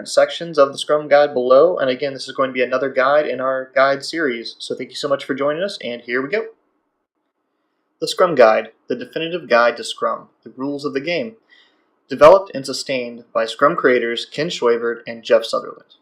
sections of the Scrum Guide below, and again, this is going to be another guide in our guide series, so thank you so much for joining us, and here we go. The Scrum Guide, the definitive guide to Scrum, the rules of the game, developed and sustained by Scrum creators Ken Schwabert and Jeff Sutherland.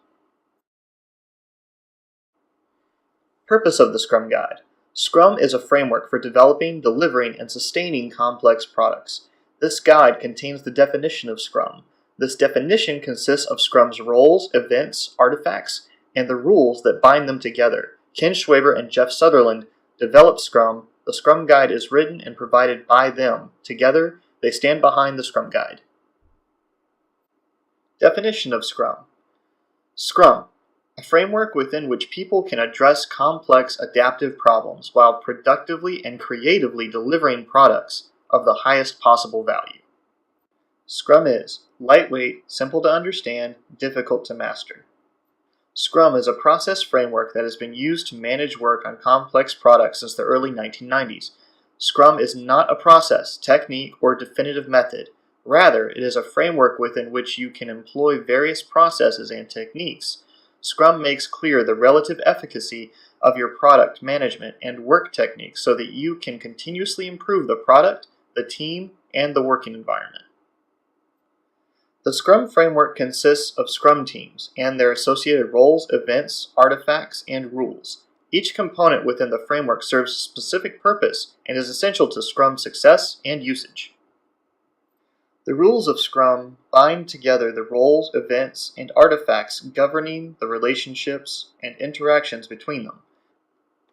Purpose of the Scrum Guide. Scrum is a framework for developing, delivering, and sustaining complex products. This guide contains the definition of Scrum. This definition consists of Scrum's roles, events, artifacts, and the rules that bind them together. Ken Schwabert and Jeff Sutherland developed Scrum. The Scrum Guide is written and provided by them. Together, they stand behind the Scrum Guide. Definition of Scrum. Scrum, a framework within which people can address complex adaptive problems while productively and creatively delivering products of the highest possible value. Scrum is lightweight, simple to understand, difficult to master. Scrum is a process framework that has been used to manage work on complex products since the early 1990s. Scrum is not a process, technique, or definitive method. Rather, it is a framework within which you can employ various processes and techniques. Scrum makes clear the relative efficacy of your product management and work techniques so that you can continuously improve the product, the team, and the working environment. The Scrum framework consists of Scrum teams and their associated roles, events, artifacts, and rules. Each component within the framework serves a specific purpose and is essential to Scrum's success and usage. The rules of Scrum bind together the roles, events, and artifacts governing the relationships and interactions between them.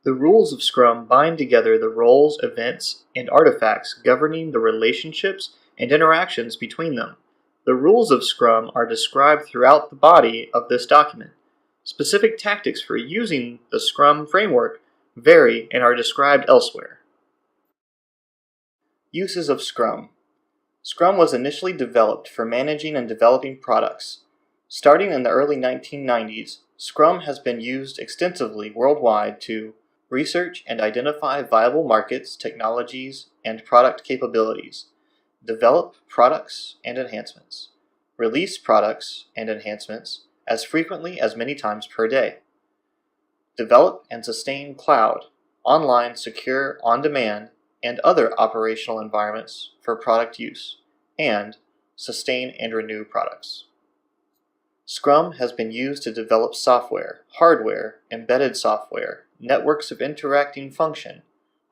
The rules of Scrum bind together the roles, events, and artifacts governing the relationships and interactions between them. The rules of Scrum are described throughout the body of this document. Specific tactics for using the Scrum framework vary and are described elsewhere. Uses of Scrum. Scrum was initially developed for managing and developing products. Starting in the early 1990s, Scrum has been used extensively worldwide to research and identify viable markets, technologies, and product capabilities, develop products and enhancements, release products and enhancements as frequently as many times per day, develop and sustain cloud, online, secure, on-demand, and other operational environments for product use, and sustain and renew products. Scrum has been used to develop software, hardware, embedded software, networks of interacting function,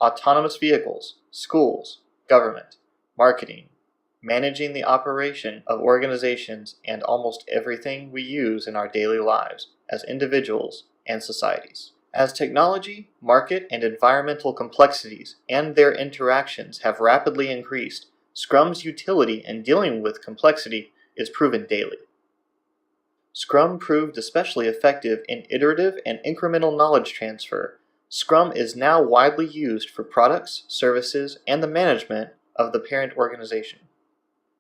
autonomous vehicles, schools, government, marketing, managing the operation of organizations, and almost everything we use in our daily lives as individuals and societies. As technology, market, and environmental complexities and their interactions have rapidly increased, Scrum's utility in dealing with complexity is proven daily. Scrum proved especially effective in iterative and incremental knowledge transfer. Scrum is now widely used for products, services, and the management of the parent organization.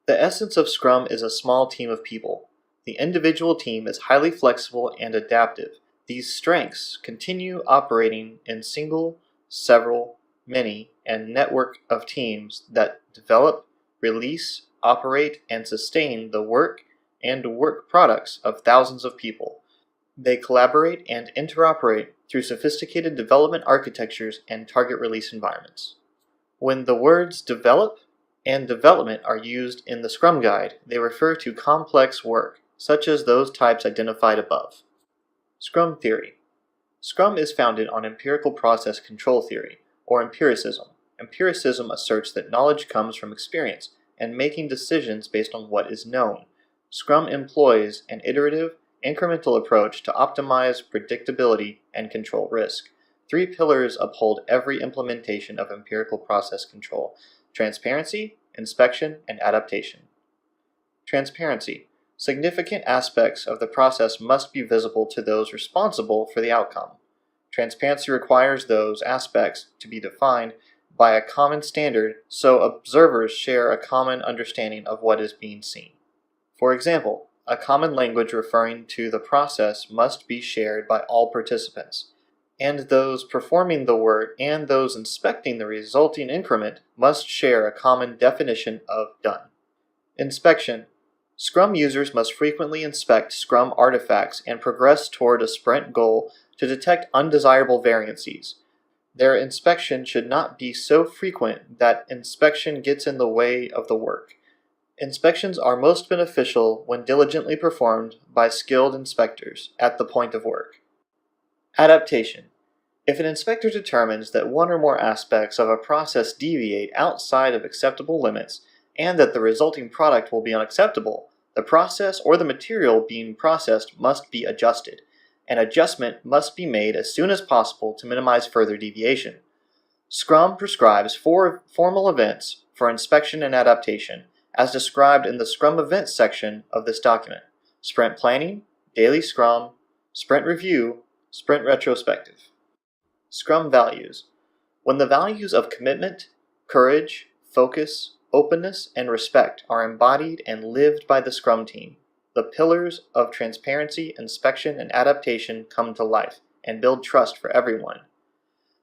The essence of Scrum is a small team of people. The individual team is highly flexible and adaptive. These strengths continue operating in single, several, many, and network of teams that develop, release, operate, and sustain the work and work products of thousands of people. They collaborate and interoperate through sophisticated development architectures and target release environments. When the words develop and development are used in the Scrum Guide, they refer to complex work, such as those types identified above. Scrum Theory. Scrum is founded on empirical process control theory, or empiricism. Empiricism asserts that knowledge comes from experience and making decisions based on what is known. Scrum employs an iterative, incremental approach to optimize predictability and control risk. Three pillars uphold every implementation of empirical process control: transparency, inspection, and adaptation. Transparency. Significant aspects of the process must be visible to those responsible for the outcome. Transparency requires those aspects to be defined by a common standard so observers share a common understanding of what is being seen. For example, a common language referring to the process must be shared by all participants, and those performing the work and those inspecting the resulting increment must share a common definition of done. Inspection. Scrum users must frequently inspect Scrum artifacts and progress toward a sprint goal to detect undesirable variances. Their inspection should not be so frequent that inspection gets in the way of the work. Inspections are most beneficial when diligently performed by skilled inspectors at the point of work. Adaptation. If an inspector determines that one or more aspects of a process deviate outside of acceptable limits and that the resulting product will be unacceptable, the process or the material being processed must be adjusted. An adjustment must be made as soon as possible to minimize further deviation. Scrum prescribes 4 formal events for inspection and adaptation, as described in the Scrum Events section of this document: Sprint Planning, Daily Scrum, Sprint Review, Sprint Retrospective. Scrum Values. When the values of commitment, courage, focus, openness, and respect are embodied and lived by the Scrum team, the pillars of transparency, inspection, and adaptation come to life and build trust for everyone.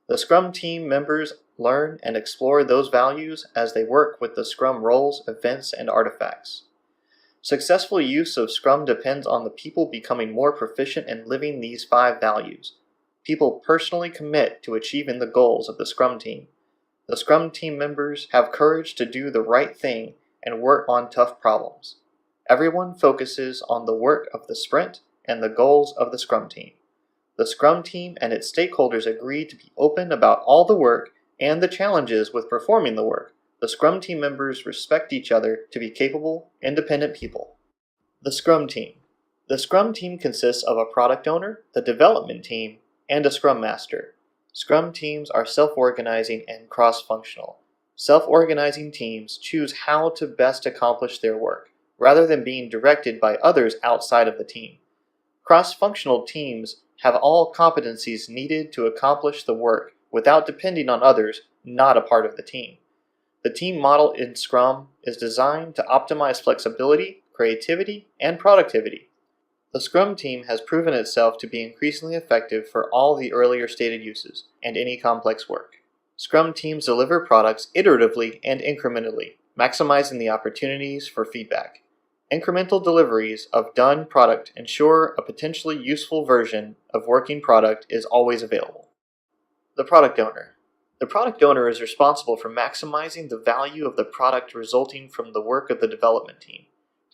The Scrum team members learn and explore those values as they work with the Scrum roles, events, and artifacts. Successful use of Scrum depends on the people becoming more proficient in living these 5 values. People personally commit to achieving the goals of the Scrum team. The Scrum team members have courage to do the right thing and work on tough problems. Everyone focuses on the work of the sprint and the goals of the Scrum team. The Scrum team and its stakeholders agree to be open about all the work and the challenges with performing the work. The Scrum team members respect each other to be capable, independent people. The Scrum team. The Scrum team consists of a product owner, the development team, and a Scrum Master. Scrum teams are self-organizing and cross-functional. Self-organizing teams choose how to best accomplish their work, rather than being directed by others outside of the team. Cross-functional teams have all competencies needed to accomplish the work without depending on others not a part of the team. The team model in Scrum is designed to optimize flexibility, creativity, and productivity. The Scrum team has proven itself to be increasingly effective for all the earlier stated uses and any complex work. Scrum teams deliver products iteratively and incrementally, maximizing the opportunities for feedback. Incremental deliveries of done product ensure a potentially useful version of working product is always available. The product owner. The product owner is responsible for maximizing the value of the product resulting from the work of the development team.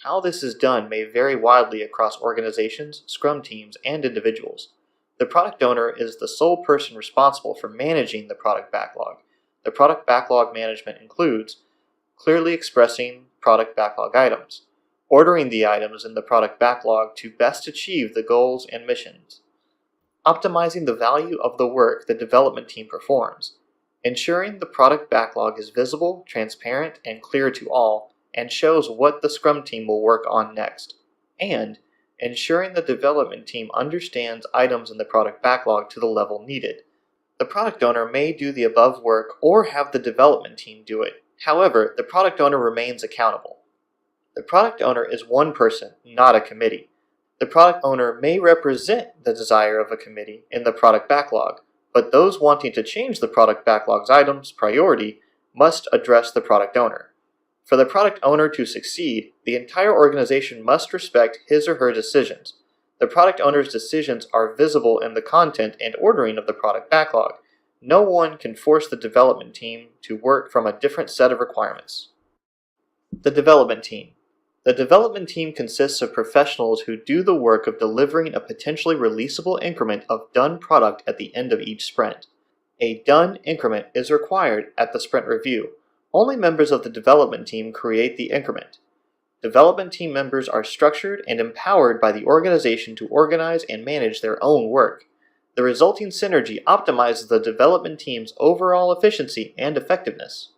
How this is done may vary widely across organizations, Scrum teams, and individuals. The product owner is the sole person responsible for managing the product backlog. The product backlog management includes clearly expressing product backlog items, ordering the items in the product backlog to best achieve the goals and missions, optimizing the value of the work the development team performs, ensuring the product backlog is visible, transparent, and clear to all, and shows what the Scrum team will work on next, and ensuring the development team understands items in the product backlog to the level needed. The product owner may do the above work or have the development team do it. However, the product owner remains accountable. The product owner is one person, not a committee. The product owner may represent the desire of a committee in the product backlog, but those wanting to change the product backlog's items priority must address the product owner. For the product owner to succeed, the entire organization must respect his or her decisions. The product owner's decisions are visible in the content and ordering of the product backlog. No one can force the development team to work from a different set of requirements. The development team. The development team consists of professionals who do the work of delivering a potentially releasable increment of done product at the end of each sprint. A done increment is required at the sprint review. Only members of the development team create the increment. Development team members are structured and empowered by the organization to organize and manage their own work. The resulting synergy optimizes the development team's overall efficiency and effectiveness.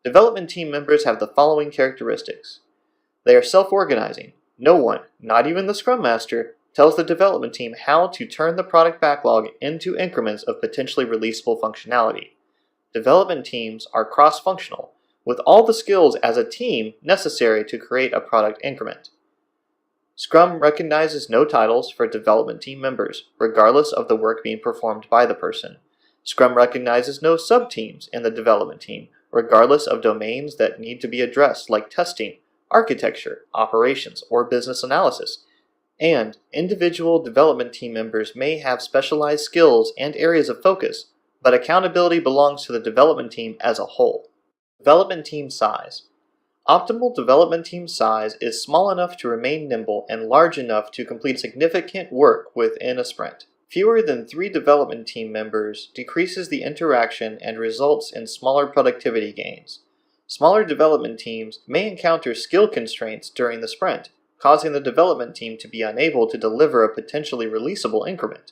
Development team members have the following characteristics. They are self-organizing. No one, not even the Scrum Master, tells the development team how to turn the product backlog into increments of potentially releasable functionality. Development teams are cross-functional, with all the skills as a team necessary to create a product increment. Scrum recognizes no titles for development team members, regardless of the work being performed by the person. Scrum recognizes no sub-teams in the development team, regardless of domains that need to be addressed like testing, architecture, operations, or business analysis. And individual development team members may have specialized skills and areas of focus, but accountability belongs to the development team as a whole. Development team size. Optimal development team size is small enough to remain nimble and large enough to complete significant work within a sprint. Fewer than 3 development team members decreases the interaction and results in smaller productivity gains. Smaller development teams may encounter skill constraints during the sprint, causing the development team to be unable to deliver a potentially releasable increment.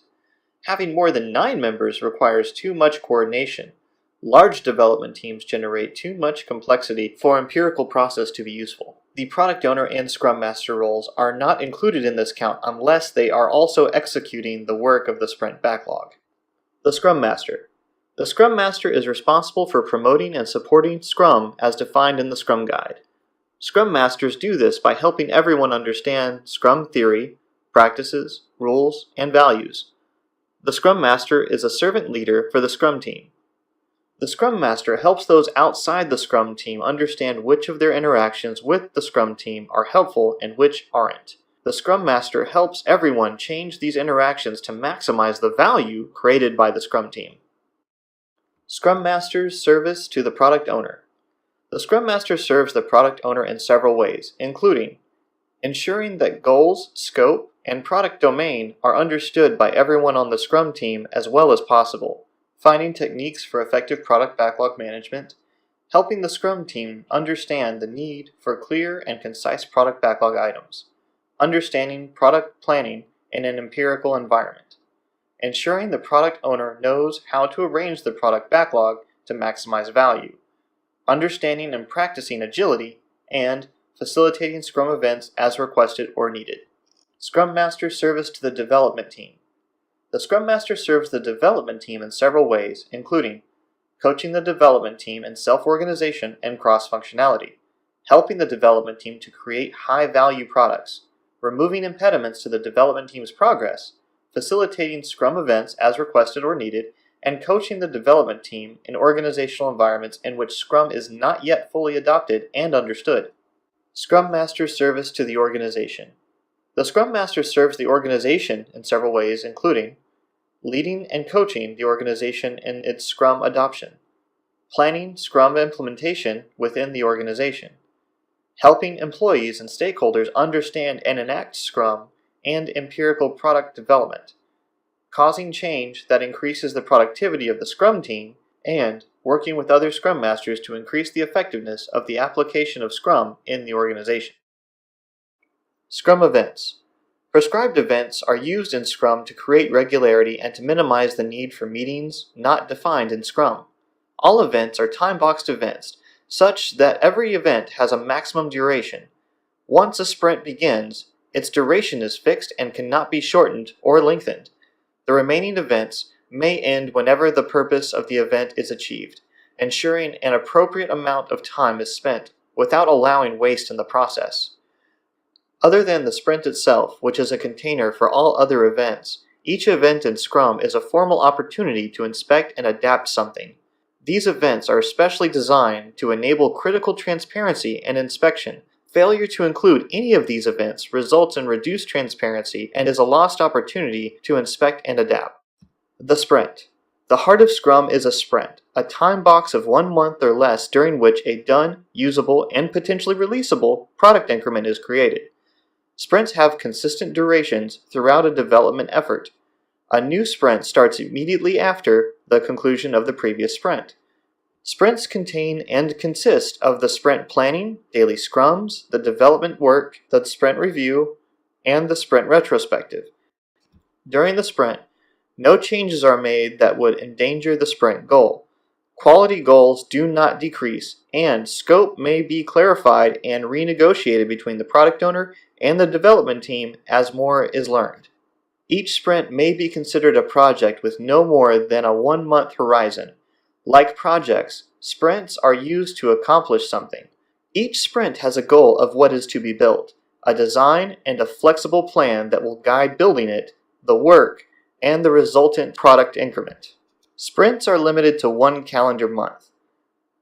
Having more than 9 members requires too much coordination. Large development teams generate too much complexity for empirical process to be useful. The product owner and Scrum Master roles are not included in this count unless they are also executing the work of the sprint backlog. The Scrum Master. The Scrum Master is responsible for promoting and supporting Scrum as defined in the Scrum Guide. Scrum Masters do this by helping everyone understand Scrum Theory, practices, rules, and values. The Scrum Master is a servant leader for the Scrum Team. The Scrum Master helps those outside the Scrum Team understand which of their interactions with the Scrum Team are helpful and which aren't. The Scrum Master helps everyone change these interactions to maximize the value created by the Scrum Team. Scrum Master's service to the product owner. The Scrum Master serves the product owner in several ways, including ensuring that goals, scope, and product domain are understood by everyone on the Scrum Team as well as possible, finding techniques for effective product backlog management, helping the Scrum Team understand the need for clear and concise product backlog items, understanding product planning in an empirical environment, ensuring the product owner knows how to arrange the product backlog to maximize value, understanding and practicing agility, and facilitating Scrum events as requested or needed. Scrum Master service to the development team. The Scrum Master serves the development team in several ways, including coaching the development team in self-organization and cross-functionality, helping the development team to create high-value products, removing impediments to the development team's progress, facilitating Scrum events as requested or needed, and coaching the development team in organizational environments in which Scrum is not yet fully adopted and understood. Scrum Master's service to the organization. The Scrum Master serves the organization in several ways, including leading and coaching the organization in its Scrum adoption, planning Scrum implementation within the organization, helping employees and stakeholders understand and enact Scrum and empirical product development, causing change that increases the productivity of the Scrum team, and working with other Scrum Masters to increase the effectiveness of the application of Scrum in the organization. Scrum Events. Prescribed events are used in Scrum to create regularity and to minimize the need for meetings not defined in Scrum. All events are time-boxed events, such that every event has a maximum duration. Once a sprint begins, its duration is fixed and cannot be shortened or lengthened. The remaining events may end whenever the purpose of the event is achieved, ensuring an appropriate amount of time is spent without allowing waste in the process. Other than the sprint itself, which is a container for all other events, each event in Scrum is a formal opportunity to inspect and adapt something. These events are especially designed to enable critical transparency and inspection. Failure to include any of these events results in reduced transparency and is a lost opportunity to inspect and adapt. The sprint. The heart of Scrum is a sprint, a time box of 1 month or less during which a done, usable, and potentially releasable product increment is created. Sprints have consistent durations throughout a development effort. A new sprint starts immediately after the conclusion of the previous sprint. Sprints contain and consist of the sprint planning, daily scrums, the development work, the sprint review, and the sprint retrospective. During the sprint, no changes are made that would endanger the sprint goal. Quality goals do not decrease, and scope may be clarified and renegotiated between the product owner and the development team as more is learned. Each sprint may be considered a project with no more than a 1-month horizon. Like projects, sprints are used to accomplish something. Each sprint has a goal of what is to be built, a design and a flexible plan that will guide building it, the work, and the resultant product increment. Sprints are limited to 1 calendar month.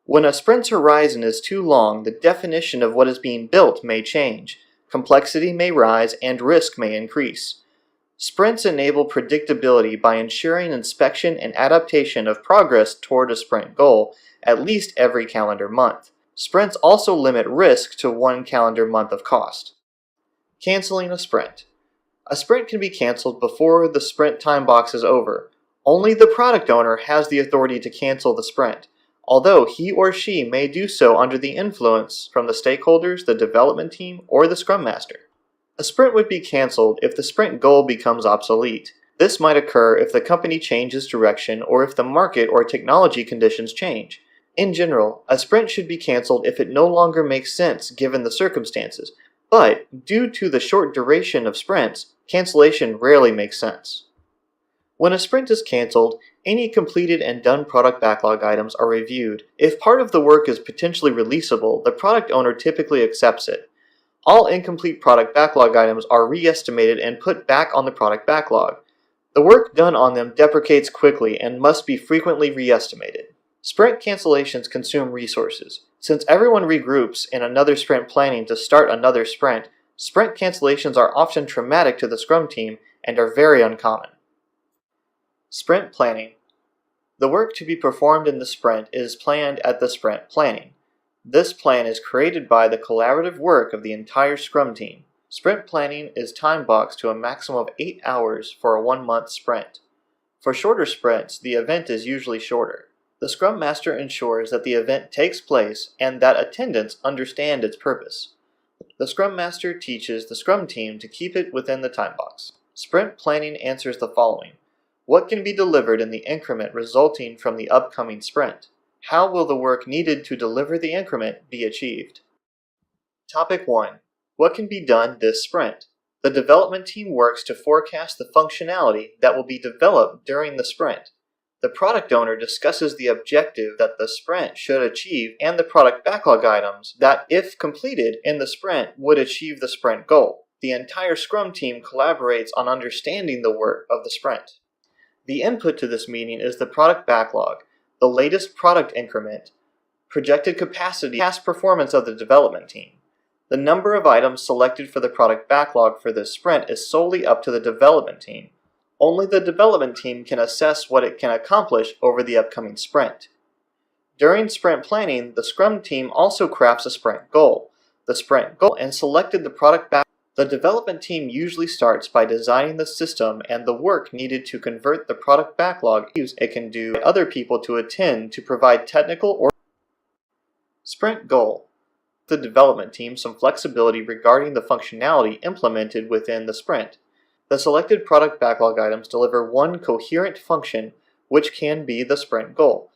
When a sprint's horizon is too long, the definition of what is being built may change, complexity may rise, and risk may increase. Sprints enable predictability by ensuring inspection and adaptation of progress toward a sprint goal at least every calendar month. Sprints also limit risk to 1 calendar month of cost. Canceling a sprint. A sprint can be canceled before the sprint time box is over. Only the product owner has the authority to cancel the sprint, although he or she may do so under the influence from the stakeholders, the development team, or the Scrum Master. A sprint would be canceled if the sprint goal becomes obsolete. This might occur if the company changes direction or if the market or technology conditions change. In general, a sprint should be canceled if it no longer makes sense given the circumstances, but due to the short duration of sprints, cancellation rarely makes sense. When a sprint is canceled, any completed and done product backlog items are reviewed. If part of the work is potentially releasable, the product owner typically accepts it. All incomplete product backlog items are re-estimated and put back on the product backlog. The work done on them deprecates quickly and must be frequently re-estimated. Sprint cancellations consume resources. Since everyone regroups in another sprint planning to start another sprint, sprint cancellations are often traumatic to the Scrum team and are very uncommon. Sprint planning. The work to be performed in the sprint is planned at the sprint planning. This plan is created by the collaborative work of the entire Scrum team. Sprint planning is time-boxed to a maximum of 8 hours for a 1-month sprint. For shorter sprints, the event is usually shorter. The Scrum Master ensures that the event takes place and that attendants understand its purpose. The Scrum Master teaches the Scrum team to keep it within the time box. Sprint planning answers the following. What can be delivered in the increment resulting from the upcoming sprint? How will the work needed to deliver the increment be achieved? Topic 1. What can be done this sprint? The development team works to forecast the functionality that will be developed during the sprint. The product owner discusses the objective that the sprint should achieve and the product backlog items that, if completed in the sprint, would achieve the sprint goal. The entire Scrum team collaborates on understanding the work of the sprint. The input to this meeting is the product backlog, the latest product increment, projected capacity, past performance of the development team. The number of items selected for the product backlog for this sprint is solely up to the development team. Only the development team can assess what it can accomplish over the upcoming sprint. During sprint planning, the Scrum team also crafts a sprint goal. The sprint goal and selected the product backlog. The development team usually starts by designing the system and the work needed to convert the product backlog it can do other people to attend to provide technical or sprint goal. The development team some flexibility regarding the functionality implemented within the sprint. The selected product backlog items deliver one coherent function, which can be the sprint goal.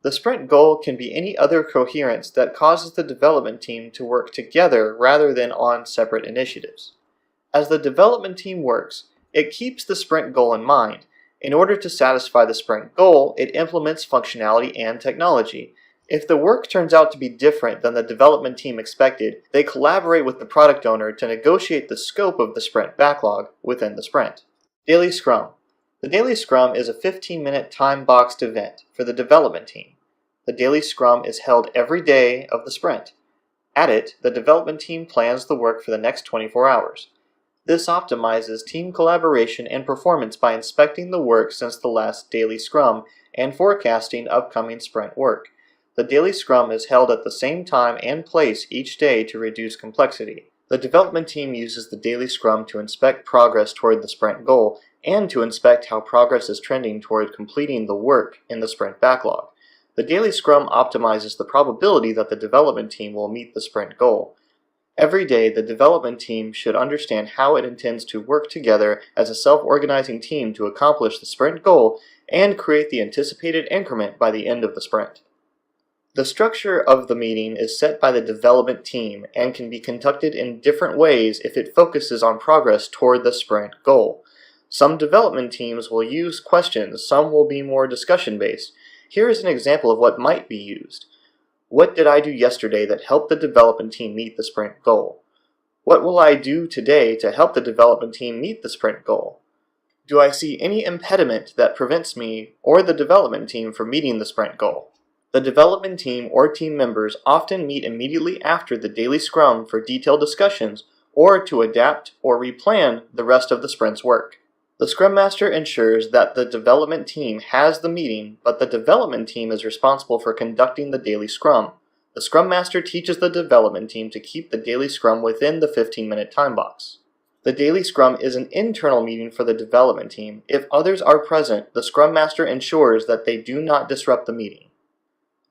The sprint goal can be any other coherence that causes the development team to work together rather than on separate initiatives. As the development team works, it keeps the sprint goal in mind. In order to satisfy the sprint goal, it implements functionality and technology. If the work turns out to be different than the development team expected, they collaborate with the product owner to negotiate the scope of the sprint backlog within the sprint. Daily Scrum. The Daily Scrum is a 15-minute time-boxed event for the development team. The Daily Scrum is held every day of the sprint. At it, the development team plans the work for the next 24 hours. This optimizes team collaboration and performance by inspecting the work since the last Daily Scrum and forecasting upcoming sprint work. The Daily Scrum is held at the same time and place each day to reduce complexity. The development team uses the Daily Scrum to inspect progress toward the sprint goal and to inspect how progress is trending toward completing the work in the sprint backlog. The Daily Scrum optimizes the probability that the development team will meet the sprint goal. Every day, the development team should understand how it intends to work together as a self-organizing team to accomplish the sprint goal and create the anticipated increment by the end of the sprint. The structure of the meeting is set by the development team and can be conducted in different ways if it focuses on progress toward the sprint goal. Some development teams will use questions, some will be more discussion-based. Here is an example of what might be used. What did I do yesterday that helped the development team meet the sprint goal? What will I do today to help the development team meet the sprint goal? Do I see any impediment that prevents me or the development team from meeting the sprint goal? The development team or team members often meet immediately after the daily scrum for detailed discussions or to adapt or replan the rest of the sprint's work. The Scrum Master ensures that the development team has the meeting, but the development team is responsible for conducting the daily scrum. The Scrum Master teaches the development team to keep the daily scrum within the 15-minute time box. The daily scrum is an internal meeting for the development team. If others are present, the Scrum Master ensures that they do not disrupt the meeting.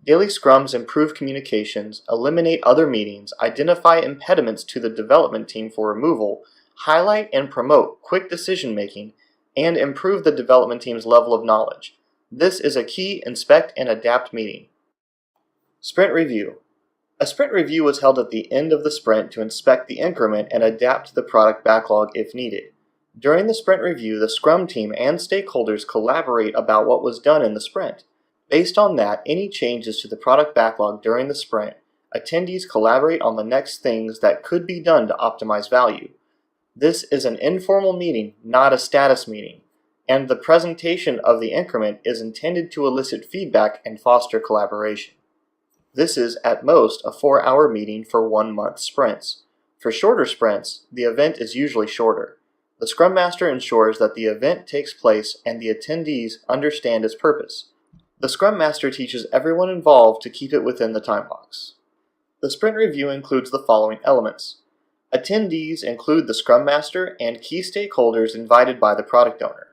Daily scrums improve communications, eliminate other meetings, identify impediments to the development team for removal, highlight and promote quick decision-making, and improve the development team's level of knowledge. This is a key inspect and adapt meeting. Sprint review. A sprint review was held at the end of the sprint to inspect the increment and adapt the product backlog if needed. During the sprint review, the Scrum team and stakeholders collaborate about what was done in the sprint. Based on that, any changes to the product backlog during the sprint, attendees collaborate on the next things that could be done to optimize value. This is an informal meeting, not a status meeting, and the presentation of the increment is intended to elicit feedback and foster collaboration. This is, at most, a 4-hour meeting for 1-month sprints. For shorter sprints, the event is usually shorter. The Scrum Master ensures that the event takes place and the attendees understand its purpose. The Scrum Master teaches everyone involved to keep it within the time box. The sprint review includes the following elements. Attendees include the Scrum Master and key stakeholders invited by the product owner.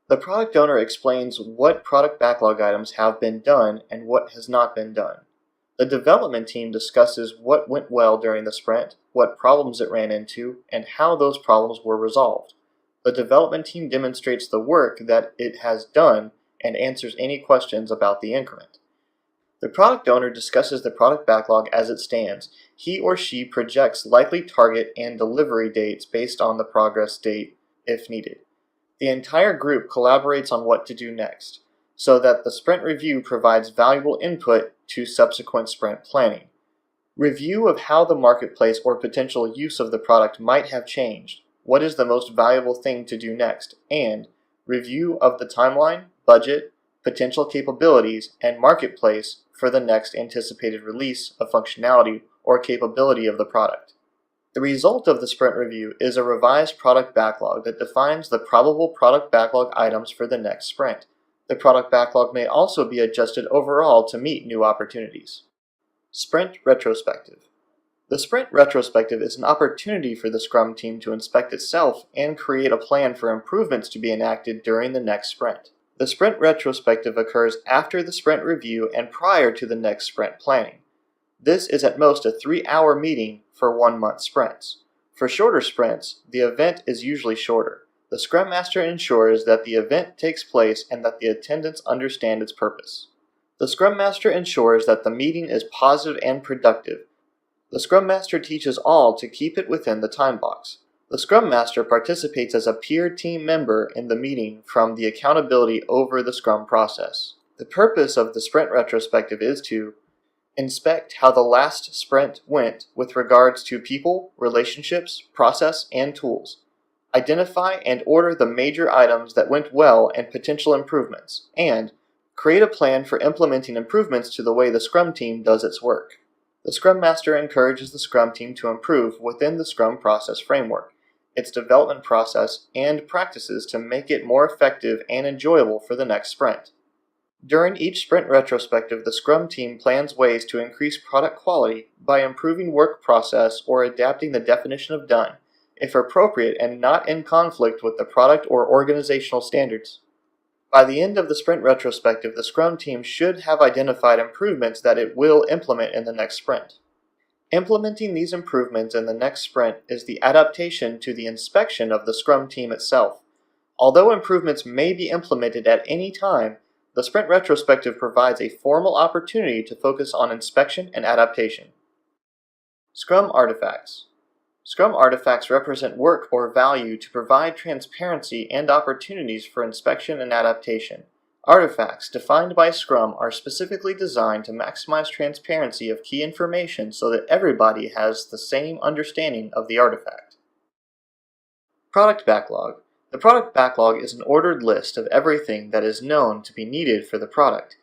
The product owner explains what product backlog items have been done and what has not been done. The development team discusses what went well during the sprint, what problems it ran into, and how those problems were resolved. The development team demonstrates the work that it has done and answers any questions about the increment. The product owner discusses the product backlog as it stands. He or she projects likely target and delivery dates based on the progress date, if needed. The entire group collaborates on what to do next, so that the sprint review provides valuable input to subsequent sprint planning. Review of how the marketplace or potential use of the product might have changed, what is the most valuable thing to do next, and review of the timeline, budget, potential capabilities, and marketplace for the next anticipated release of functionality or capability of the product. The result of the sprint review is a revised product backlog that defines the probable product backlog items for the next sprint. The product backlog may also be adjusted overall to meet new opportunities. Sprint retrospective. The sprint retrospective is an opportunity for the Scrum team to inspect itself and create a plan for improvements to be enacted during the next sprint. The sprint retrospective occurs after the sprint review and prior to the next sprint planning. This is at most a 3-hour meeting for 1-month sprints. For shorter sprints, the event is usually shorter. The Scrum Master ensures that the event takes place and that the attendants understand its purpose. The Scrum Master ensures that the meeting is positive and productive. The Scrum Master teaches all to keep it within the time box. The Scrum Master participates as a peer team member in the meeting from the accountability over the Scrum process. The purpose of the sprint retrospective is to inspect how the last sprint went with regards to people, relationships, process, and tools. Identify and order the major items that went well and potential improvements, and create a plan for implementing improvements to the way the Scrum team does its work. The Scrum Master encourages the Scrum team to improve within the Scrum process framework, its development process, and practices to make it more effective and enjoyable for the next sprint. During each sprint retrospective, the Scrum team plans ways to increase product quality by improving work process or adapting the definition of done, if appropriate and not in conflict with the product or organizational standards. By the end of the sprint retrospective, the Scrum team should have identified improvements that it will implement in the next sprint. Implementing these improvements in the next sprint is the adaptation to the inspection of the Scrum team itself. Although improvements may be implemented at any time, the sprint retrospective provides a formal opportunity to focus on inspection and adaptation. Scrum artifacts. Scrum artifacts represent work or value to provide transparency and opportunities for inspection and adaptation. Artifacts defined by Scrum are specifically designed to maximize transparency of key information so that everybody has the same understanding of the artifact. Product backlog. The product backlog is an ordered list of everything that is known to be needed for the product.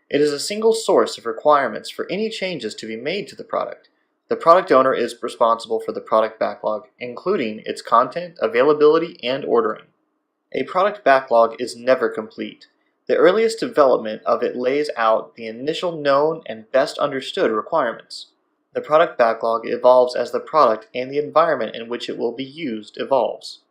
It is a single source of requirements for any changes to be made to the product. The product owner is responsible for the product backlog, including its content, availability, and ordering. A product backlog is never complete. The earliest development of it lays out the initial known and best understood requirements. The product backlog evolves as the product and the environment in which it will be used evolves.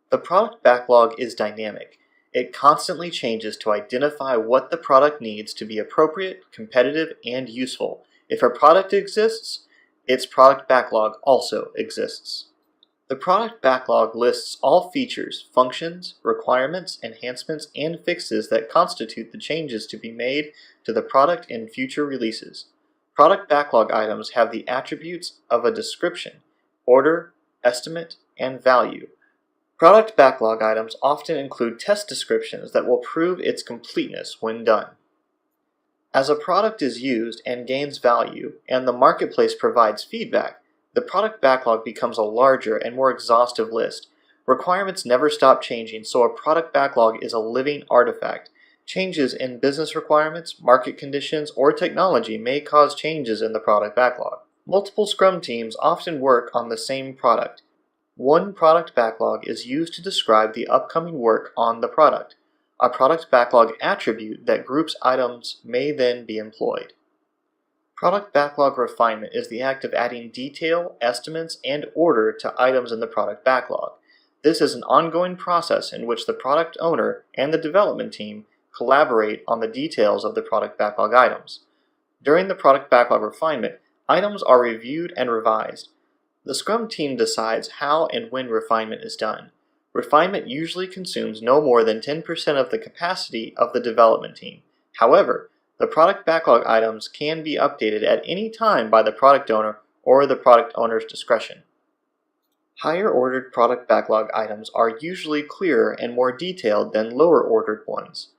The product backlog is dynamic. It constantly changes to identify what the product needs to be appropriate, competitive, and useful. If a product exists, its product backlog also exists. The product backlog lists all features, functions, requirements, enhancements, and fixes that constitute the changes to be made to the product in future releases. Product backlog items have the attributes of a description, order, estimate, and value. Product backlog items often include test descriptions that will prove its completeness when done. As a product is used and gains value, and the marketplace provides feedback, the product backlog becomes a larger and more exhaustive list. Requirements never stop changing, so a product backlog is a living artifact. Changes in business requirements, market conditions, or technology may cause changes in the product backlog. Multiple Scrum teams often work on the same product. One product backlog is used to describe the upcoming work on the product. A product backlog attribute that groups items may then be employed. Product backlog refinement is the act of adding detail, estimates, and order to items in the product backlog. This is an ongoing process in which the product owner and the development team collaborate on the details of the product backlog items. During the product backlog refinement, items are reviewed and revised. The Scrum team decides how and when refinement is done. Refinement usually consumes no more than 10% of the capacity of the development team. However, the product backlog items can be updated at any time by the product owner or the product owner's discretion. Higher ordered product backlog items are usually clearer and more detailed than lower ordered ones.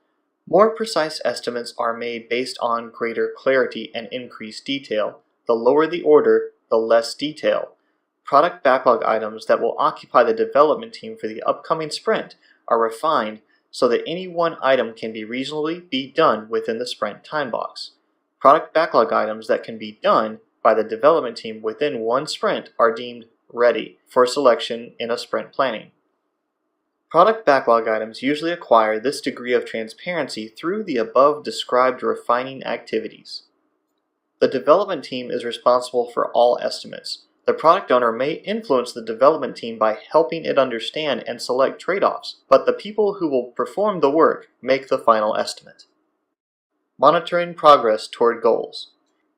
More precise estimates are made based on greater clarity and increased detail. The lower the order, the less detail. Product backlog items that will occupy the development team for the upcoming sprint are refined so that any one item can be reasonably be done within the sprint time box. Product backlog items that can be done by the development team within one sprint are deemed ready for selection in a sprint planning. Product backlog items usually acquire this degree of transparency through the above described refining activities. The development team is responsible for all estimates. The product owner may influence the development team by helping it understand and select trade-offs, but the people who will perform the work make the final estimate. Monitoring progress toward goals.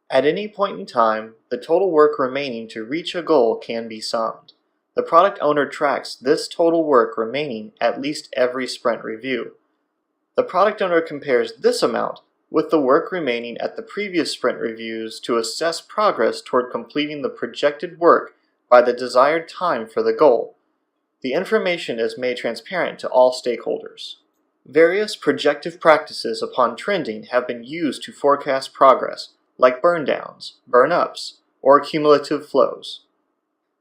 At any point in time, the total work remaining to reach a goal can be summed. The product owner tracks this total work remaining at least every sprint review. The product owner compares this amount with the work remaining at the previous sprint reviews to assess progress toward completing the projected work by the desired time for the goal. The information is made transparent to all stakeholders. Various projective practices upon trending have been used to forecast progress, like burn downs, burn ups, or cumulative flows.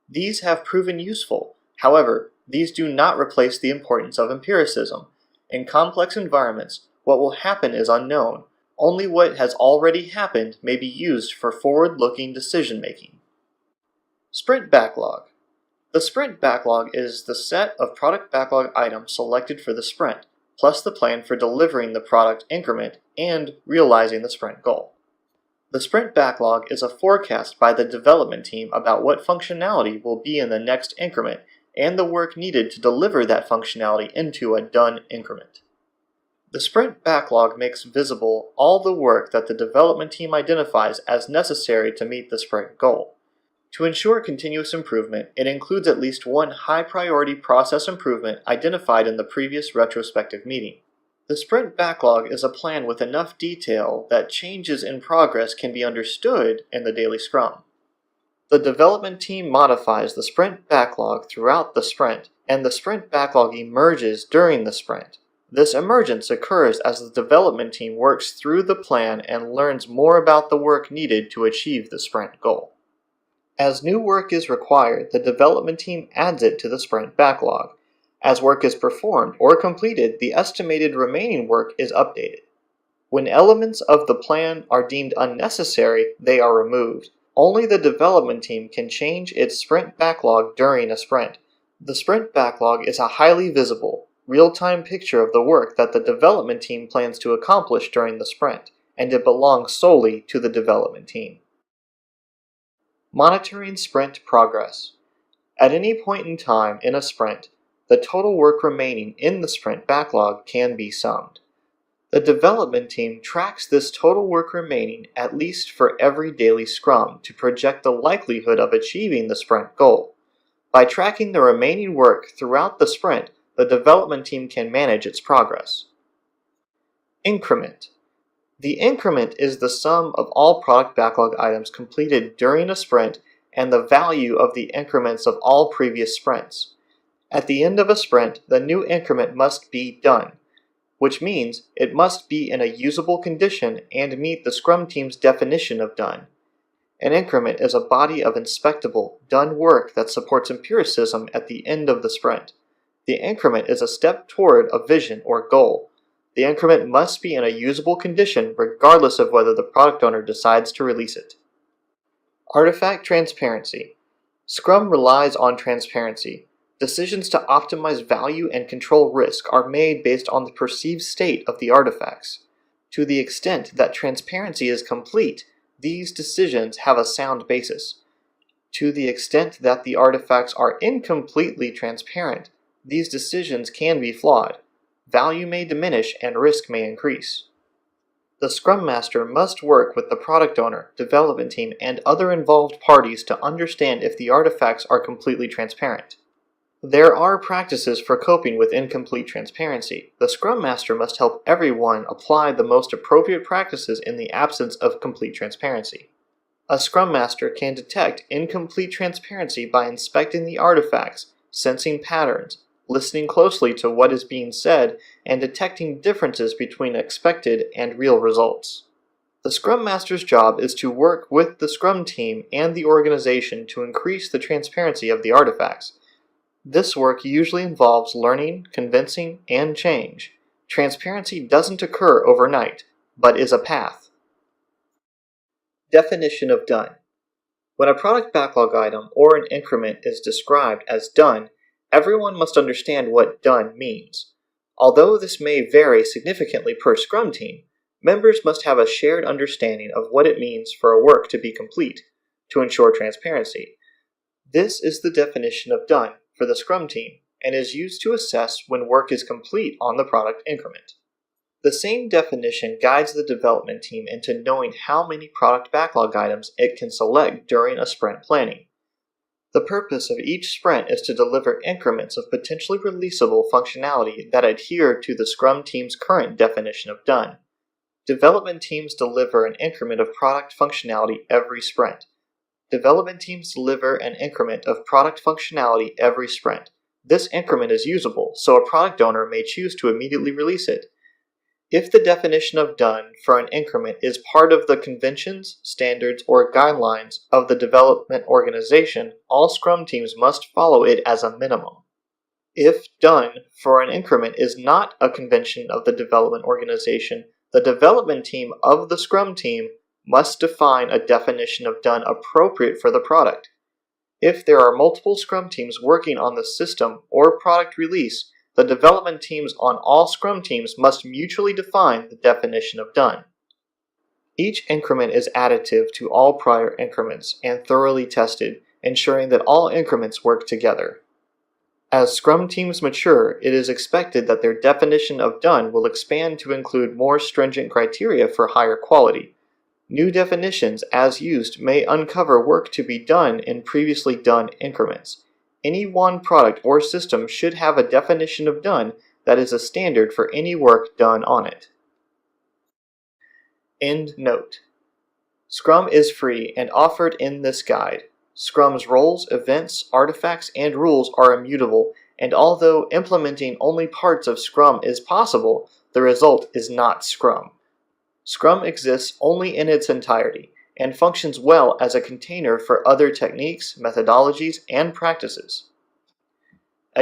These have proven useful. However, these do not replace the importance of empiricism. In complex environments, what will happen is unknown. Only what has already happened may be used for forward-looking decision-making. Sprint backlog. The sprint backlog is the set of product backlog items selected for the sprint, plus the plan for delivering the product increment and realizing the sprint goal. The sprint backlog is a forecast by the development team about what functionality will be in the next increment and the work needed to deliver that functionality into a done increment. The sprint backlog makes visible all the work that the development team identifies as necessary to meet the sprint goal. To ensure continuous improvement, it includes at least one high-priority process improvement identified in the previous retrospective meeting. The sprint backlog is a plan with enough detail that changes in progress can be understood in the daily Scrum. The development team modifies the sprint backlog throughout the sprint, and the sprint backlog emerges during the sprint. This emergence occurs as the development team works through the plan and learns more about the work needed to achieve the sprint goal. As new work is required, the development team adds it to the sprint backlog. As work is performed or completed, the estimated remaining work is updated. When elements of the plan are deemed unnecessary, they are removed. Only the development team can change its sprint backlog during a sprint. The sprint backlog is a highly visible, real-time picture of the work that the development team plans to accomplish during the sprint, and it belongs solely to the development team. Monitoring sprint progress. At any point in time in a sprint, the total work remaining in the sprint backlog can be summed. The development team tracks this total work remaining at least for every daily scrum to project the likelihood of achieving the sprint goal. By tracking the remaining work throughout the sprint, the development team can manage its progress. Increment. The increment is the sum of all product backlog items completed during a sprint and the value of the increments of all previous sprints. At the end of a sprint, the new increment must be done, which means it must be in a usable condition and meet the Scrum team's definition of done. An increment is a body of inspectable, done work that supports empiricism at the end of the sprint. The increment is a step toward a vision or goal. The increment must be in a usable condition regardless of whether the product owner decides to release it. Artifact transparency. Scrum relies on transparency. Decisions to optimize value and control risk are made based on the perceived state of the artifacts. To the extent that transparency is complete, these decisions have a sound basis. To the extent that the artifacts are incompletely transparent, these decisions can be flawed. Value may diminish and risk may increase. The Scrum Master must work with the product owner, development team, and other involved parties to understand if the artifacts are completely transparent. There are practices for coping with incomplete transparency. The Scrum Master must help everyone apply the most appropriate practices in the absence of complete transparency. A Scrum Master can detect incomplete transparency by inspecting the artifacts, sensing patterns, listening closely to what is being said, and detecting differences between expected and real results. The Scrum Master's job is to work with the Scrum team and the organization to increase the transparency of the artifacts. This work usually involves learning, convincing, and change. Transparency doesn't occur overnight, but is a path. Definition of done. When a product backlog item or an increment is described as done, everyone must understand what done means. Although this may vary significantly per Scrum team, members must have a shared understanding of what it means for a work to be complete, to ensure transparency. This is the definition of done for the Scrum team, and is used to assess when work is complete on the product increment. The same definition guides the development team into knowing how many product backlog items it can select during a sprint planning. The purpose of each sprint is to deliver increments of potentially releasable functionality that adhere to the Scrum team's current definition of done. Development teams deliver an increment of product functionality every sprint. Development teams deliver an increment of product functionality every sprint. This increment is usable, so a product owner may choose to immediately release it. If the definition of done for an increment is part of the conventions, standards, or guidelines of the development organization, all Scrum teams must follow it as a minimum. If done for an increment is not a convention of the development organization, the development team of the Scrum team must define a definition of done appropriate for the product. If there are multiple Scrum teams working on the system or product release, the development teams on all Scrum teams must mutually define the definition of done. Each increment is additive to all prior increments and thoroughly tested, ensuring that all increments work together. As Scrum teams mature, it is expected that their definition of done will expand to include more stringent criteria for higher quality. New definitions, as used, may uncover work to be done in previously done increments. Any one product or system should have a definition of done that is a standard for any work done on it. End note. Scrum is free and offered in this guide. Scrum's roles, events, artifacts, and rules are immutable, and although implementing only parts of Scrum is possible, the result is not Scrum. Scrum exists only in its entirety, and functions well as a container for other techniques, methodologies, and practices.